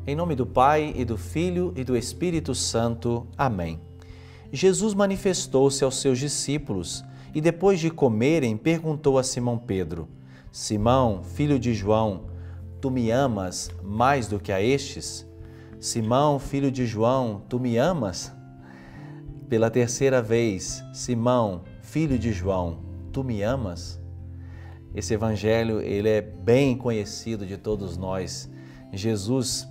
Em nome do Pai, e do Filho, e do Espírito Santo. Amém. Jesus manifestou-se aos seus discípulos e, depois de comerem, perguntou a Simão Pedro: Simão, filho de João, tu me amas mais do que a estes? Simão, filho de João, tu me amas? Pela terceira vez: Simão, filho de João, tu me amas? Esse evangelho, ele é bem conhecido de todos nós. Jesus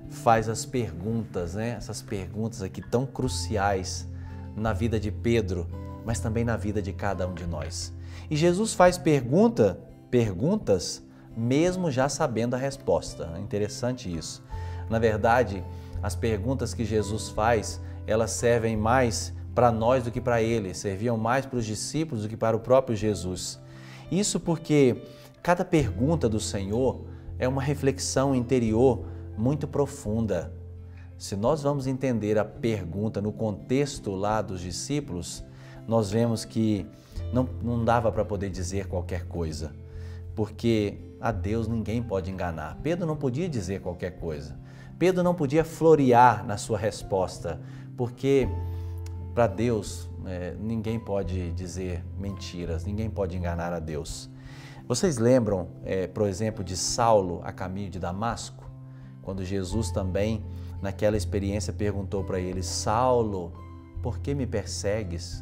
faz as perguntas, Essas perguntas aqui tão cruciais na vida de Pedro, mas também na vida de cada um de nós. E Jesus faz perguntas mesmo já sabendo a resposta. É interessante isso. Na verdade, as perguntas que Jesus faz, elas servem mais para nós do que para ele, serviam mais para os discípulos do que para o próprio Jesus. Isso porque cada pergunta do Senhor é uma reflexão interior muito profunda. Se nós vamos entender a pergunta no contexto lá dos discípulos, nós vemos que não dava para poder dizer qualquer coisa, porque a Deus ninguém pode enganar. Pedro não podia dizer qualquer coisa. Pedro não podia florear na sua resposta, porque para Deus ninguém pode dizer mentiras, ninguém pode enganar a Deus. Vocês lembram, por exemplo, de Saulo a caminho de Damasco? Quando Jesus também, naquela experiência, perguntou para ele: Saulo, por que me persegues?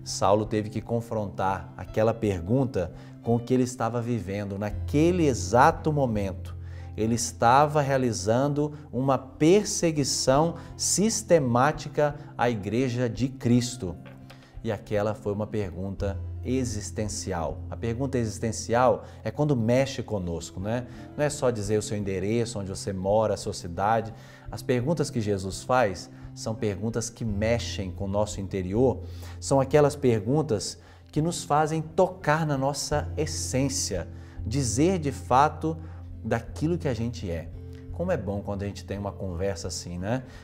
Saulo teve que confrontar aquela pergunta com o que ele estava vivendo naquele exato momento. Ele estava realizando uma perseguição sistemática à Igreja de Cristo. E aquela foi uma pergunta existencial. A pergunta existencial é quando mexe conosco, Não é só dizer o seu endereço, onde você mora, a sua cidade. As perguntas que Jesus faz são perguntas que mexem com o nosso interior, são aquelas perguntas que nos fazem tocar na nossa essência, dizer de fato daquilo que a gente é. Como é bom quando a gente tem uma conversa assim,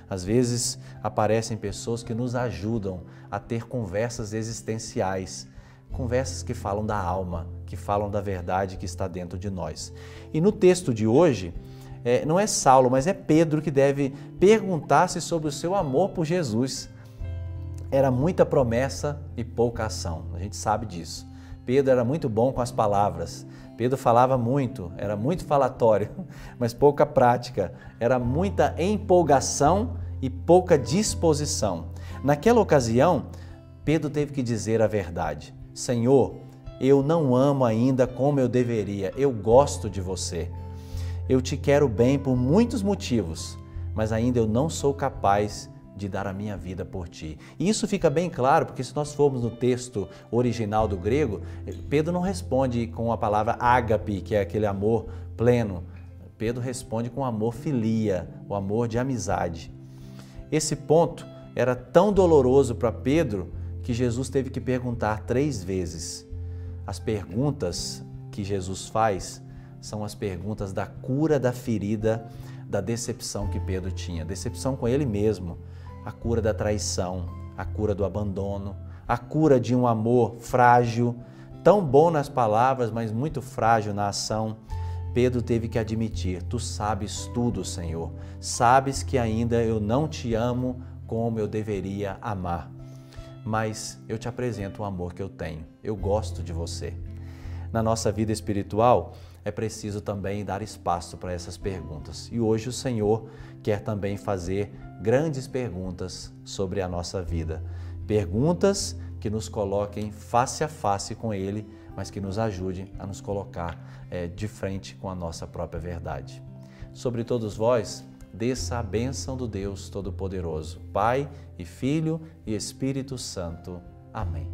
Às vezes aparecem pessoas que nos ajudam a ter conversas existenciais, conversas que falam da alma, que falam da verdade que está dentro de nós. E no texto de hoje, não é Saulo, mas é Pedro que deve perguntar-se sobre o seu amor por Jesus. Era muita promessa e pouca ação, a gente sabe disso. Pedro era muito bom com as palavras. Pedro falava muito, era muito falatório, mas pouca prática. Era muita empolgação e pouca disposição. Naquela ocasião, Pedro teve que dizer a verdade. Senhor, eu não amo ainda como eu deveria, eu gosto de você. Eu te quero bem por muitos motivos, mas ainda eu não sou capaz de dar a minha vida por ti. E isso fica bem claro, porque se nós formos no texto original do grego, Pedro não responde com a palavra ágape, que é aquele amor pleno. Pedro responde com amor filia, o amor de amizade. Esse ponto era tão doloroso para Pedro que Jesus teve que perguntar 3 vezes. As perguntas que Jesus faz são as perguntas da cura da ferida, da decepção que Pedro tinha. Decepção com ele mesmo, a cura da traição, a cura do abandono, a cura de um amor frágil, tão bom nas palavras, mas muito frágil na ação. Pedro teve que admitir: tu sabes tudo, Senhor. Sabes que ainda eu não te amo como eu deveria amar. Mas eu te apresento o amor que eu tenho. Eu gosto de você. Na nossa vida espiritual, é preciso também dar espaço para essas perguntas. E hoje o Senhor quer também fazer grandes perguntas sobre a nossa vida. Perguntas que nos coloquem face a face com Ele, mas que nos ajudem a nos colocar de frente com a nossa própria verdade. Sobre todos vós, desça a bênção do Deus Todo-Poderoso, Pai e Filho e Espírito Santo. Amém.